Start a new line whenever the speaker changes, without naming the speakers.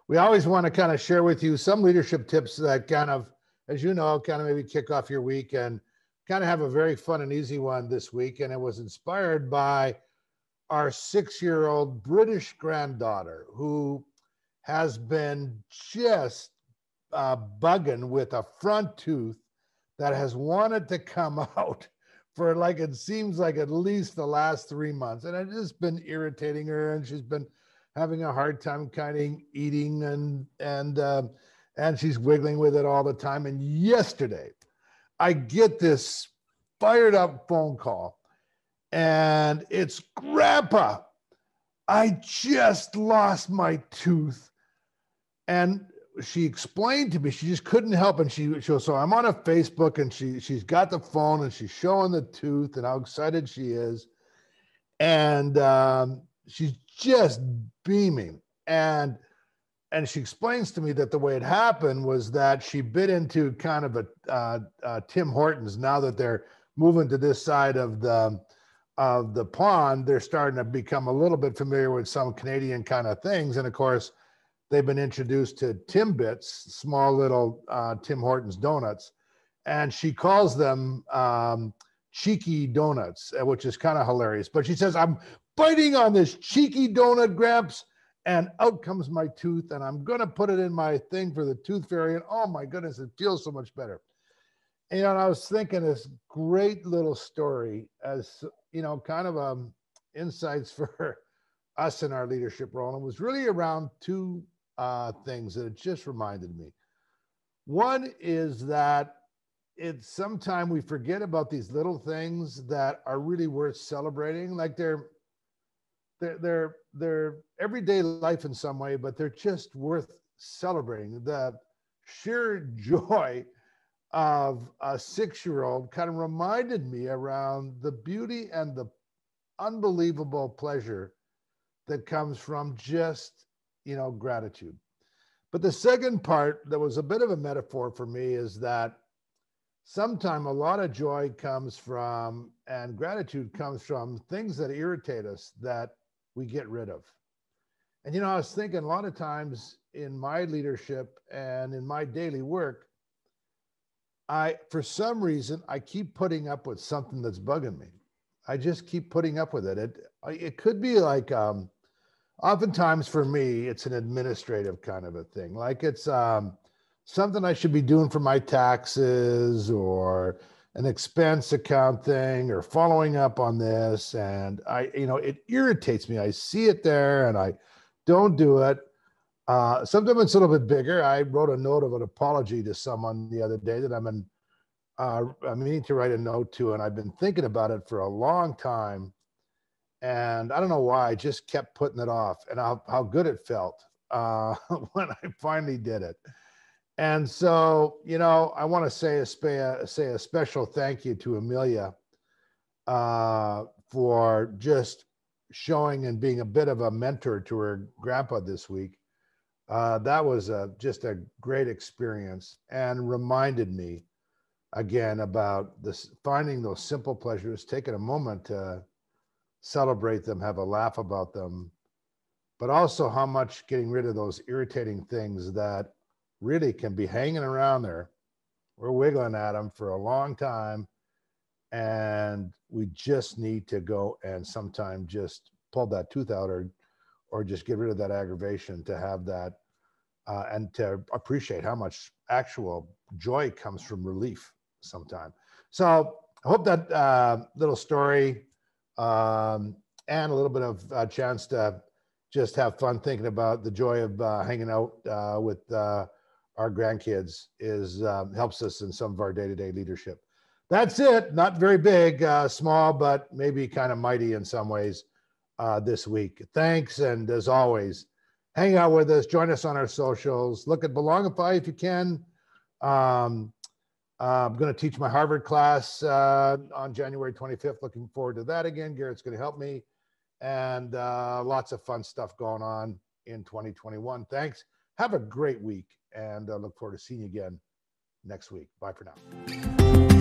We always want to kind of share with you some leadership tips that kind of, as you know, kind of maybe kick off your week, and kind of have a very fun and easy one this week. And it was inspired by our 6-year-old British granddaughter, who has been just bugging with a front tooth that has wanted to come out for, like, it seems like at least the last 3 months. And it's just been irritating her, and she's been having a hard time kind of eating, and she's wiggling with it all the time. And yesterday I get this fired up phone call, and it's, Grandpa, I just lost my tooth. And she explained to me, she just couldn't help. And so I'm on a Facebook, and she's got the phone, and she's showing the tooth and how excited she is. And she's just beaming. And she explains to me that the way it happened was that she bit into kind of a Tim Hortons. Now that they're moving to this side of the pond, they're starting to become a little bit familiar with some Canadian kind of things. And of course, they've been introduced to Timbits, small little Tim Hortons donuts. And she calls them cheeky donuts, which is kind of hilarious. But she says, I'm biting on this cheeky donut, Gramps, and out comes my tooth, and I'm going to put it in my thing for the tooth fairy. And oh my goodness, it feels so much better. And I was thinking this great little story as, kind of insights for us in our leadership role. And it was really around two things that it just reminded me. One is that it's sometimes we forget about these little things that are really worth celebrating. Like they're everyday life in some way, but they're just worth celebrating. The sheer joy of a 6-year-old kind of reminded me around the beauty and the unbelievable pleasure that comes from just, gratitude. But the second part that was a bit of a metaphor for me is that sometimes a lot of joy comes from, and gratitude comes from, things that irritate us that we get rid of. And, I was thinking a lot of times in my leadership and in my daily work, for some reason, I keep putting up with something that's bugging me. I just keep putting up with it. It could be like, oftentimes for me, it's an administrative kind of a thing. Like it's something I should be doing for my taxes, or an expense account thing, or following up on this. And it irritates me. I see it there and I don't do it. Sometimes it's a little bit bigger. I wrote a note of an apology to someone the other day that I'm meaning to write a note to, and I've been thinking about it for a long time. And I don't know why, I just kept putting it off, and how good it felt when I finally did it. And so, I want to say a special thank you to Amelia for just showing and being a bit of a mentor to her grandpa this week. That was just a great experience, and reminded me again about this, finding those simple pleasures, taking a moment to celebrate them, have a laugh about them, but also how much getting rid of those irritating things that really can be hanging around there. We're wiggling at them for a long time, and we just need to go and sometime just pull that tooth out, or just get rid of that aggravation, to have that and to appreciate how much actual joy comes from relief sometime. So I hope that little story and a little bit of a chance to just have fun thinking about the joy of hanging out with our grandkids helps us in some of our day-to-day leadership. That's it. Not very big, small, but maybe kind of mighty in some ways this week. Thanks. And as always, hang out with us. Join us on our socials. Look at Belongify if you can. I'm going to teach my Harvard class on January 25th. Looking forward to that again. Garrett's going to help me. And lots of fun stuff going on in 2021. Thanks. Have a great week. And look forward to seeing you again next week. Bye for now.